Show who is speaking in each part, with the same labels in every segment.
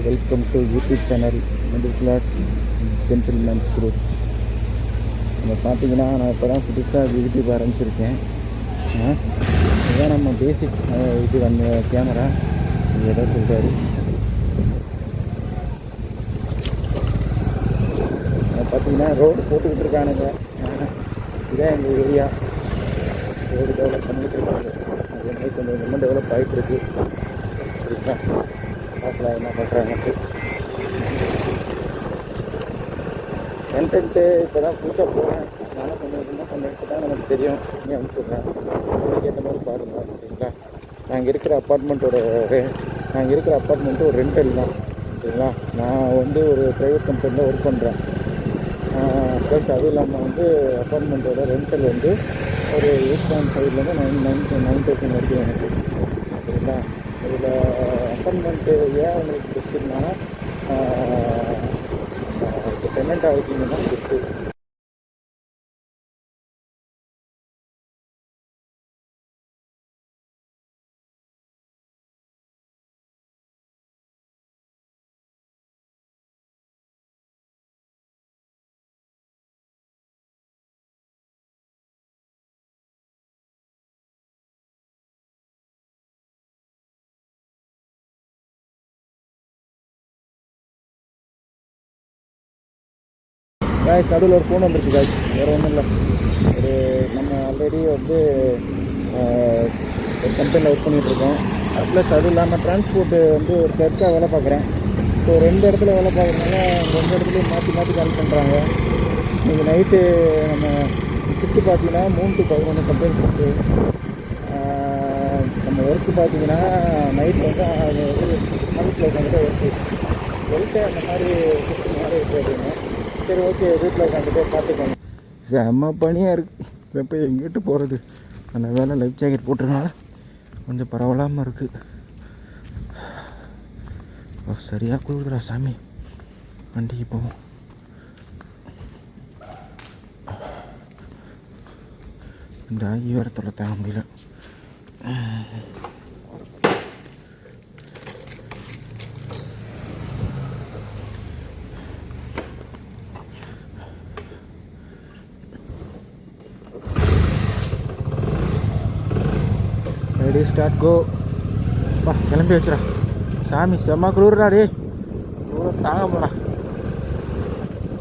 Speaker 1: Welcome to YouTube channel middle class gentlemen's group. நம்ம பார்த்தீங்கன்னா நான் இப்போ தான் புதுசாக யூடியூப் ஆரம்பிச்சிருக்கேன். இதுதான் நம்ம பேசிக் இது வந்து கேமரா ஏதோ சொல்கிறாரு. பார்த்தீங்கன்னா ரோடு போட்டுக்கிட்டு இருக்கானுங்க. இதான் எங்கள் ஏரியா. ரோடு டெவலப் பண்ணிக்கிட்டு இருக்காங்க. அது வந்து கொஞ்சம் கொஞ்சமாக டெவலப் ஆகிட்டுருக்கு. சரிங்களா, பார்க்கலாம் என்ன பண்ணுறாங்கன்ட்டு. கண்டென்ட்டு இப்போ தான் புதுசாக போகிறேன். நானும் கொஞ்சம் கொஞ்சமாக கண்டென்ட்டு தான் நமக்கு தெரியும். நீ அனுப்பிச்சுட்றேன், அதுக்கேற்ற மாதிரி பாருங்கள். சரிங்களா, நாங்கள் இருக்கிற அப்பார்ட்மெண்ட்டு ஒரு ரெண்டல் தான். சரிங்களா, நான் வந்து ஒரு ப்ரைவேட் கம்பெனியில் ஒர்க் பண்ணுறேன். ப்ளஸ் அதுவும் இல்லாமல் வந்து அப்பார்ட்மெண்ட்டோட ரெண்டல் வந்து ஒரு 8.5 9,000 வரைக்கும் எனக்கு. சரிங்களா, இதில் அப்பார்ட்மெண்ட்டு ஏன் உங்களுக்கு பெஸ்ட்டுன்னா இப்போ டெனண்ட் ஆகிட்டிங்கன்னா பெஸ்ட்டு. காய்ஸ் நடுவில் ஒரு ஃபோன் வந்துருக்கு காய்ஸ், வேறு ஒன்றும் இல்லை. ஒரு நம்ம ஆல்ரெடி வந்து ஒரு கம்பெனியில் ஒர்க் பண்ணிகிட்ருக்கோம். ப்ளஸ் அதுவும் இல்லாமல் டிரான்ஸ்போர்ட்டு வந்து ஒரு சர்க்காக வேலை பார்க்குறேன். ஸோ 2 இடத்துல வேலை பார்க்குறதுனால 2 இடத்துலையும் மாற்றி கால் பண்ணுறாங்க. இன்றைக்கி நைட்டு நம்ம ஷிஃப்ட்டு பார்த்தீங்கன்னா 3 to 11 கம்பெனி ஷிஃப்ட்டு. நம்ம ஒர்க்கு பார்த்தீங்கன்னா நைட் வந்து ஆஃபீஸில் உட்காந்துட்டு ஒர்க்கு வெல்ட்டு அந்த மாதிரி ஷிஃப்ட்டு மாதிரி இருக்குது அப்படின்னு. சரி, ஓகே, வீட்டில் உட்காந்துட்டு பார்த்துக்கோங்க. செம்ம பனியாக இருக்குது. இப்போ எங்கிட்ட போகிறது? அந்த வேலை லைஃப் ஜாக்கெட் போட்டிருக்கனால கொஞ்சம் பரவலாமல் இருக்குது. சரியாக குளிர்றா சாமி. வண்டிக்கு போவோம். இந்த ஆகி வேறு தொலை தாங்க முடியல. ரெடி, ஸ்டார்ட், கோ. பா, கிளம்பி வச்சுடா சாமி. செம்ம குளிர்டா டே, குளிர் தாங்க போடா.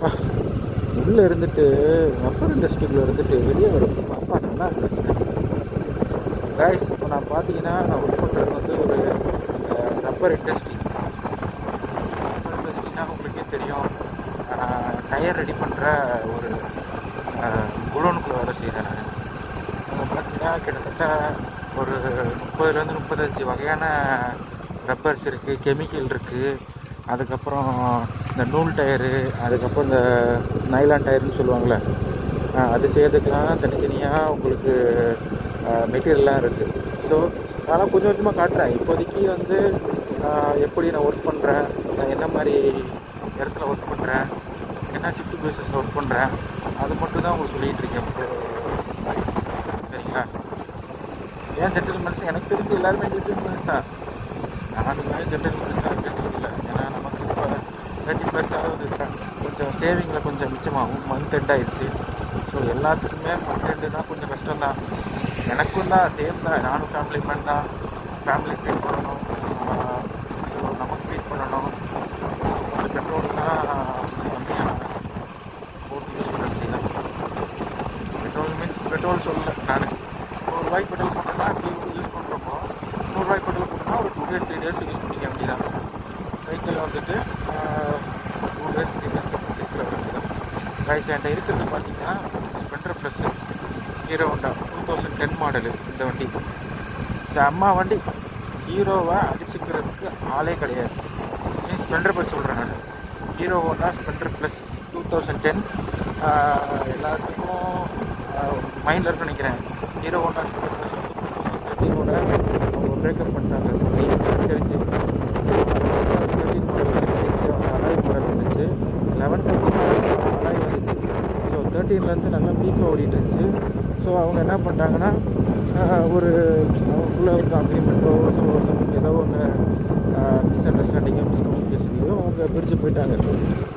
Speaker 1: பா, உள்ளே இருந்துட்டு ரப்பர் இண்டஸ்ட்ரிக்குள்ளே இருந்துட்டு வெளியே வரும் பாப்பா நல்லா இருந்துச்சு. கைஸ், இப்போ நான் பார்த்தீங்கன்னா நான் ஒர்க் பண்ணுறது வந்து ஒரு ரப்பர் இண்டஸ்ட்ரினா உங்களுக்கே தெரியும். டயர் ரெடி பண்ணுற ஒரு குடோனுக்குள்ளே வேலை செய்கிறேன் நான். அங்கே பார்த்தீங்கன்னா கிட்டத்தட்ட ஒரு 30 to 35 வகையான ரப்பர்ஸ் இருக்குது, கெமிக்கல் இருக்குது. அதுக்கப்புறம் இந்த நூல் டயரு, அதுக்கப்புறம் இந்த நைலான் டயர்னு சொல்லுவாங்களே, அது செய்கிறதுக்கெலாம் தனித்தனியாக உங்களுக்கு மெட்டீரியல்லாம் இருக்குது. ஸோ அதெல்லாம் கொஞ்சம் கொஞ்சமாக காட்டுறேன். இப்போதைக்கு வந்து எப்படி நான் ஒர்க் பண்ணுறேன், நான் என்ன மாதிரி இடத்துல ஒர்க் பண்ணுறேன், என்ன ஷிஃப்ட் பேஸஸில் ஒர்க் பண்ணுறேன், அது மட்டும் தான் உங்களுக்கு சொல்லிகிட்டு இருக்கேன். சரிங்களா, ஏன் ஜென்டில்மேன்ஸ்? எனக்கு தெரிஞ்சு எல்லாருமே ஜென்டில்மேன்ஸ் தான். நானுமே ஜென்டில்மேன்ஸ் தான் அப்படின்னு சொல்லல. ஏன்னா நமக்கு இப்போ 30+ ஆகுது. கொஞ்சம் சேவிங்கில் கொஞ்சம் மிச்சமாகும். மந்த் எண்ட் ஆகிடுச்சு. ஸோ எல்லாத்துக்குமே மந்த் எண்டுனா கொஞ்சம் கஷ்டம்தான். எனக்கும் தான், சேம் தான். நானும் ஃபேமிலி மேன் தான். ஃபேமிலி ஃபீட் பண்ணணும். ஸோ நமக்கு ஃபீட் பண்ணணும். ஸோ கொஞ்சம் பெட்ரோல்லாம் கம்மியாக போட்டு யூஸ் பண்ண வேண்டியதான். பெட்ரோல் மீன்ஸ் பெட்ரோல் சொல்லலை நான். ₹100 பெட்ரோல் போட்டோம்னா யூஸ் பண்ணுறப்போ ₹100 பெட்ரோல் போட்டோம்னா ஒரு 2 days 3 days யூஸ் பண்ணிக்க வேண்டியதான். சைக்கிள் வந்துட்டு 2 days 3 days சைக்கிள் வர வேண்டியதான். ரைஸ் என்கிட்ட இருக்கிறது பார்த்தீங்கன்னா Splendor plus hero Honda 2010 model. இந்த வண்டி செம்ம வண்டி. ஹீரோவை அடிச்சுக்கிறதுக்கு ஆளே கிடையாது. ஸ்பெண்டர் ப்ளஸ் சொல்கிறேன் நான். ஹீரோ ஹோண்டா ஸ்பெண்டர் ப்ளஸ் 2010 எல்லாத்துக்கும் மைண்டில் இருக்குன்னு நினைக்கிறேன். ஹீரோ ஹோண்டா ஸ்பெண்டர் ப்ளஸ் 2013 அவங்க பிரேக்கப் பண்ணிட்டாங்க. தெரிஞ்சு 13 மாடல் அலாய் மாடல் வந்துச்சு. 11th அலாய் வந்துச்சு. ஸோ 13லேருந்து நல்லா பீக்காக ஓடிட்டு இருந்துச்சு. ஸோ அவங்க என்ன பண்ணிட்டாங்கன்னா ஒரு அவங்களுக்குள்ளே ஒரு அக்ரிமெண்ட்டோ ஏதோ ஒன்று மிஸ் அண்டர்ஸ்டாண்டிங்கோ மிஸ்கம்யூனிகேஷனோ அவங்க பிரித்து போயிட்டாங்க,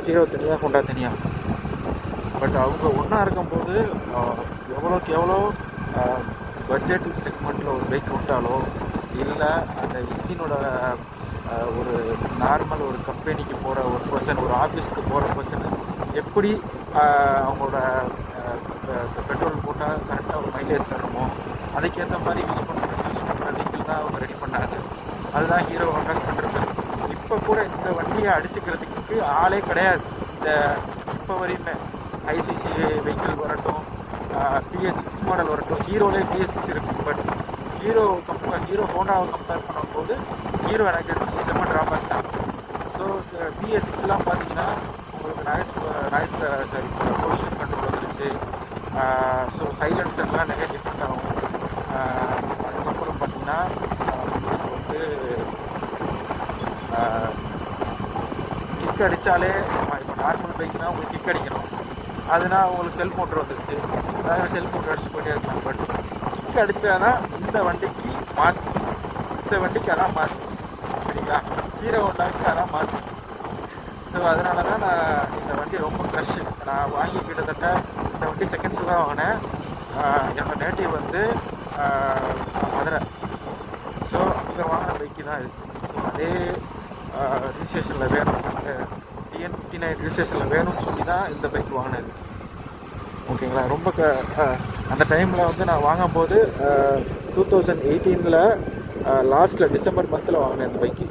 Speaker 1: ஹீரோ தனியாக ஹோண்டா தனியாக. பட் அவங்க ஒன்றா இருக்கும்போது எவ்வளோக்கு எவ்வளோ பட்ஜெட் செக்மெண்ட்டில் ஒரு பைக் விட்டாலோ, இல்லை அந்த இன்ஜினோட ஒரு நார்மல் ஒரு கம்பெனிக்கு போகிற ஒரு பர்சன், ஒரு ஆஃபீஸ்க்கு போகிற பர்சன் எப்படி அவங்களோட பெட்ரோல் போட்டால் கரெக்டாக ஒரு மைலேஜ் தரணுமோ அதுக்கேற்ற மாதிரி யூஸ் பண்ணுற வெஹிக்கிள் தான் அவங்க ரெடி பண்ணாங்க. அதுதான் ஹீரோ ஹோண்டா ஸ்ப்ளெண்டர் ப்ளஸ். இப்போ கூட இந்த வண்டியை அடிச்சுக்கிறதுக்கு ஆளே கிடையாது. இந்த இப்போ வரையுமே ஐசிசி வெஹிக்கிள் வரட்டும், PS6 மாடல் வரட்டும், ஹீரோலே PS6 இருக்குது. பட் ஹீரோ ஹோண்டாவை கம்பேர் பண்ணும்போது ஹீரோ எனக்கு செம்ம ட்ராபேக் தான். ஸோ PS6லாம் பார்த்தீங்கன்னா உங்களுக்கு பொல்யூஷன் கண்ட்ரோல் வந்துருச்சு. ஸோ சைலன்சர்லாம் நிறைய டிஃப்ரெண்ட் ஆகும். அதுக்கப்புறம் பார்த்தீங்கன்னா உங்களுக்கு வந்து கிக் அடித்தாலே இப்போ நார்மல் பைக்னால் உங்களுக்கு கிக் அடிக்கணும், அதுனா உங்களுக்கு செல்ஃப் மோட்டர் வந்துருச்சு, அதாவது செல்ஃப் மோட்டர் அடிச்சு போயிட்டே இருக்கலாம். பட் கிக் அடித்தா தான் இந்த வண்டிக்கு மாசு, இந்த வண்டிக்கு அதான் மாசு, சரிங்களா? ஹீரோ ஹோண்டாவுக்கு அதான் மாசு. ஸோ அதனால தான் நான் இந்த வண்டி ரொம்ப க்ரஷ்ஷு. நான் வாங்கி கிட்டத்தட்ட இந்த வண்டி செகண்ட்ஸில் தான் வாங்கினேன். என்னோடய நேட்டிவ் வந்து மதுரை. ஸோ அங்கே வாங்கின பைக்கு தான் இது. ஸோ அதே ரிஜிஸ்ட்ரேஷனில் வேணும், அந்த TN59 ரிஜிஸ்ட்ரேஷனில் வேணும்னு சொல்லி தான் இந்த பைக் வாங்கினது. ஓகேங்களா? ரொம்ப அந்த டைமில் வந்து நான் வாங்கும்போது 2018 லாஸ்ட்டில் டிசம்பர் மந்தில் வாங்கினேன் இந்த பைக்கு.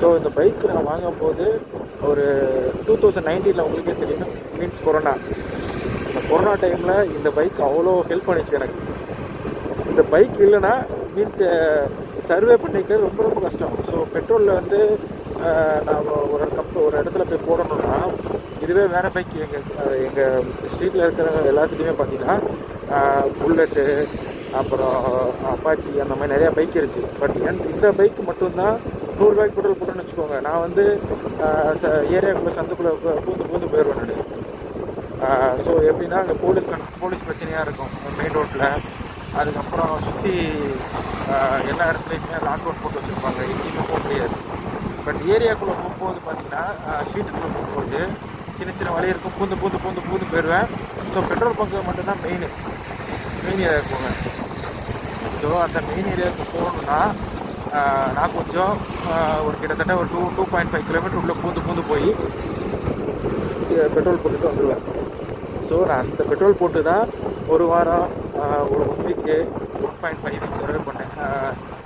Speaker 1: ஸோ இந்த பைக் நான் வாங்கும்போது ஒரு 2019 உங்களுக்கே தெரியும், மீன்ஸ் கொரோனா. இந்த கொரோனா டைமில் இந்த பைக் அவ்வளோ ஹெல்ப் பண்ணிச்சு எனக்கு. இந்த பைக் இல்லைன்னா மீன்ஸ் சர்வே பண்ணிக்கிறது ரொம்ப ரொம்ப கஷ்டம். ஸோ பெட்ரோலில் வந்து நான் ஒரு இடத்துல போய் போடணுன்னா, இதுவே வேறு பைக் எங்கள் ஸ்ட்ரீட்டில் இருக்கிற எல்லாத்துலேயுமே பார்த்தீங்கன்னா புல்லட்டு, அப்புறம் அப்பாச்சி, அந்த மாதிரி நிறையா பைக் இருந்துச்சு. பட் இந்த பைக் மட்டும்தான் 100 ரூபாய்க்கு பெட்ரோல் போட்டோன்னு வச்சுக்கோங்க, நான் வந்து ஏரியாக்குள்ளே சந்துக்குள்ளே பூந்து போயிடுவேன் நான். ஸோ எப்படின்னா அங்கே போலீஸ் பிரச்சனையாக இருக்கும் மெயின் ரோட்டில். அதுக்கப்புறம் சுற்றி எல்லா இடத்துலையுமே லாக் அவுட் போட்டு வச்சுருப்பாங்க, எங்கேயுமே போக முடியாது. பட் ஏரியாக்குள்ளே போகும்போது பார்த்தீங்கன்னா ஸ்ட்ரீட்டுக்குள்ளே போகும்போது சின்ன சின்ன வழி இருக்கும், பூந்து போயிடுவேன். ஸோ பெட்ரோல் பங்கு மட்டும்தான் மெயின் ஏரியாவுக்கு போவேன். ஸோ அந்த மெயின் ஏரியாவுக்கு போகணுன்னா நான் கொஞ்சம் ஒரு கிட்டத்தட்ட ஒரு 2.5 கிலோமீட்டர் உள்ளே பூந்து போய் பெட்ரோல் போட்டுட்டு வந்துடுவேன். ஸோ நான் அந்த பெட்ரோல் போட்டு தான் ஒரு வாரம், ஒரு 1 வீக்கு 1.5 வீக்ஸ் சர்வே பண்ணேன்.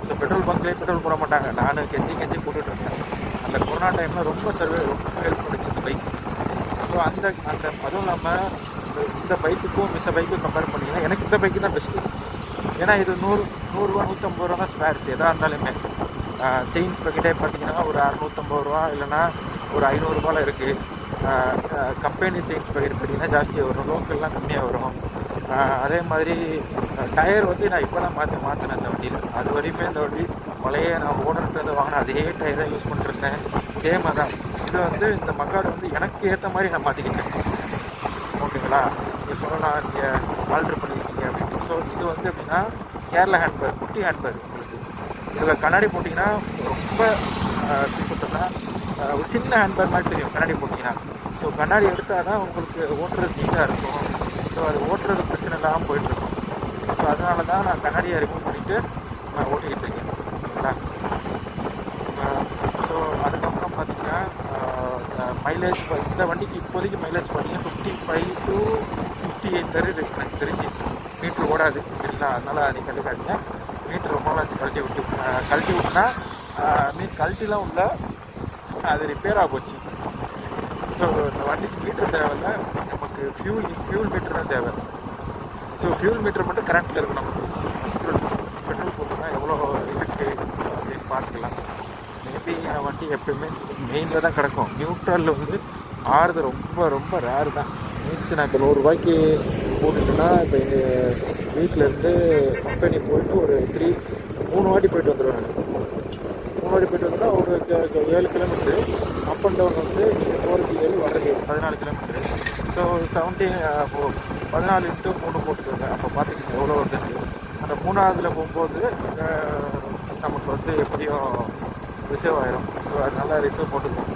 Speaker 1: இந்த பெட்ரோல் பங்க்லேயே பெட்ரோல் போட மாட்டாங்க, நான் கெஞ்சி போட்டுட்ருக்கேன். அந்த கொரோனா டைமில் ரொம்ப ஹெல்ப் பண்ணிச்சு இந்த பைக். ஸோ அந்த அதுவும் இல்லாமல் இந்த பைக்குக்கும் மித்த பைக்கும் கம்பேர் பண்ணிங்கன்னா எனக்கு இந்த பைக்கு தான் பெஸ்ட்டு. ஏன்னா இது 100 ரூபா 150 ரூபா தான் ஸ்பேர்ஸ் எதாக இருந்தாலுமே. செயின்ஸ் பக்கெட்டே பார்த்தீங்கன்னா ஒரு 650 ரூபா இல்லைனா ஒரு 500 ரூபாயில் இருக்குது. கம்பெனி செயின்ஸ் பக்கெட் பார்த்தீங்கன்னா ஜாஸ்தியாக வரும், லோக்கல்லாம் கம்மியாக வரும். அதே மாதிரி டயர் வந்து நான் இப்போ தான் மாற்றினேன் இந்த வண்டியில். அது வரையுமே இந்த வண்டி பழைய நான் ஓனர்கிட்ட வாங்கின அதே டயர் தான் யூஸ் பண்ணிருந்தேன், சேமாக தான். இது வந்து இந்த மக்காடு வந்து எனக்கு ஏற்ற மாதிரி நான் மாற்றிக்கிட்டேன். ஓகேங்களா? நீங்கள் சொல்லலாம் நீங்கள் ஆல்ட்ரு பண்ணியிருக்கீங்க அப்படின்னு. ஸோ இது வந்து எப்படின்னா கேரளா ஹேண்ட்பேக், குட்டி ஹேண்ட்பேக். உங்களுக்கு இதில் கண்ணாடி போட்டிங்கன்னா ரொம்ப எப்படி சொல்கிறதுனா ஒரு சின்ன ஹேண்ட்பேக் மாதிரி தெரியும் கண்ணாடி போட்டிங்கன்னா. ஸோ கண்ணாடி எடுத்தால் தான் உங்களுக்கு ஓட்டுறது நீட்டாக இருக்கும். ஸோ அது ஓட்டுறது பிரச்சனை இல்லாமல் போயிட்டுருக்கும். ஸோ அதனால தான் நான் கண்ணாடியை ரிமூவ் பண்ணிவிட்டு நான் ஓட்டிக்கிட்டு இருக்கேன். ஓகேங்களா? ஸோ அதுக்கப்புறம் பார்த்தீங்கன்னா மைலேஜ் இந்த வண்டிக்கு இப்போதைக்கு மைலேஜ் பார்த்தீங்கன்னா 55 to 58 தருது எனக்கு தெரிஞ்சு. மீட்ரு ஓடாது, சரிங்களா? அதனால் அதை கண்டுக்காதீங்க. மீட்ரு ரொம்ப நாளாச்சு கழட்டி விட்டுனா கழட்டிலாம் உள்ள அது ரிப்பேர் ஆக போச்சு. ஸோ இந்த வண்டிக்கு மீட்ரு தேவையில்லை, நமக்கு ஃபியூல் மீட்டர் தான் தேவை. ஸோ ஃபியூல் மீட்டர் மட்டும் கரண்ட்டில் இருக்கும். நமக்கு பெட்ரோல் போட்டுனா எவ்வளோ இருக்குது அப்படின்னு பார்த்துக்கலாம். மேபி என் வண்டி எப்போயுமே மெயினில் தான் கிடக்கும். நியூட்ரலில் வந்து ஆறுது ரொம்ப ரேரு தான். மீன்ஸ் நான் இப்போ 100 ரூபாய்க்கு போட்டுட்டேன்னா இப்போ எங்கள் வீட்டிலேருந்து கம்பெனி போயிட்டு ஒரு 3 வாட்டி போயிட்டு வந்துடுவேன் நான். 3 வாட்டி போயிட்டு வந்தோன்னா ஒரு 7 கிலோமீட்ரு. அப் அண்ட் டவுன் வந்து நீங்கள் போகிறது 7, வர்றது 14 கிலோமீட்ரு. ஸோ 14 × 3 போட்டுக்கோங்க. அப்போ பார்த்துக்கிங்க எவ்வளோ வருதுன்னு. அந்த 3ஆவதுல போகும்போது நமக்கு வந்து எப்படியும் ரிசர்வ் ஆயிரும். ஸோ அதனால ரிசர்வ் போட்டுக்குவோம்.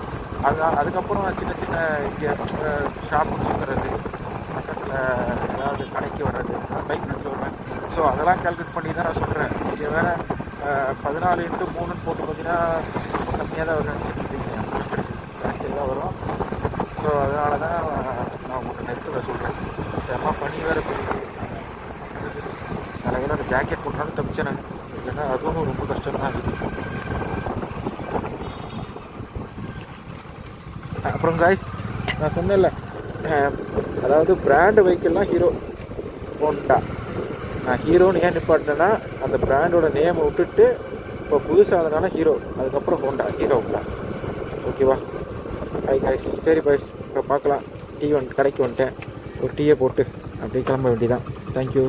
Speaker 1: அதுக்கப்புறம் சின்ன சின்ன இங்கே ஷாப் சுற்றுறது, பக்கத்தில் ஏதாவது கடைக்கு வர்றது, பைக் எடுத்துகிட்டு வருவேன். ஸோ அதெல்லாம் கால்குலேட் பண்ணி தான் நான் சொல்கிறேன். இங்கே வேறு 14x3 போட்டு பார்த்தீங்கன்னா கம்மியாக தான் வரும்னு நினச்சிட்ருக்கீங்க, ஜாஸ்தியாக தான் வரும். ஸோ அதனால தான் நான் உங்களுக்கு நெருக்கத்தில் சொல்கிறேன். செம்ம பனி வேறு போயிடுது. அதில் அந்த ஜாக்கெட் போட்டாலும் தப்பிச்சேன் நான், இல்லைன்னா அதுவும் ரொம்ப கஷ்டம் தான் இருக்குது. அப்புறம் காய்ஸ், நான் சொன்னேன்ல, அதாவது பிராண்டு வெஹிக்கிள்லாம் ஹீரோ ஹோண்டா. நான் ஹீரோன்னு ஏன் நிப்பாட்டினேன்னா அந்த பிராண்டோட நேமை விட்டுட்டு இப்போ புதுசாக அதனால ஹீரோ, அதுக்கப்புறம் ஹீரோங்களா. ஓகேவா? Hi guys. சரி பாய்ஸ், இப்போ பார்க்கலாம். கடைக்கு வந்துட்டேன். ஒரு டீயை போட்டு அப்படியே கிளம்ப வேண்டியதான். தேங்க்யூ.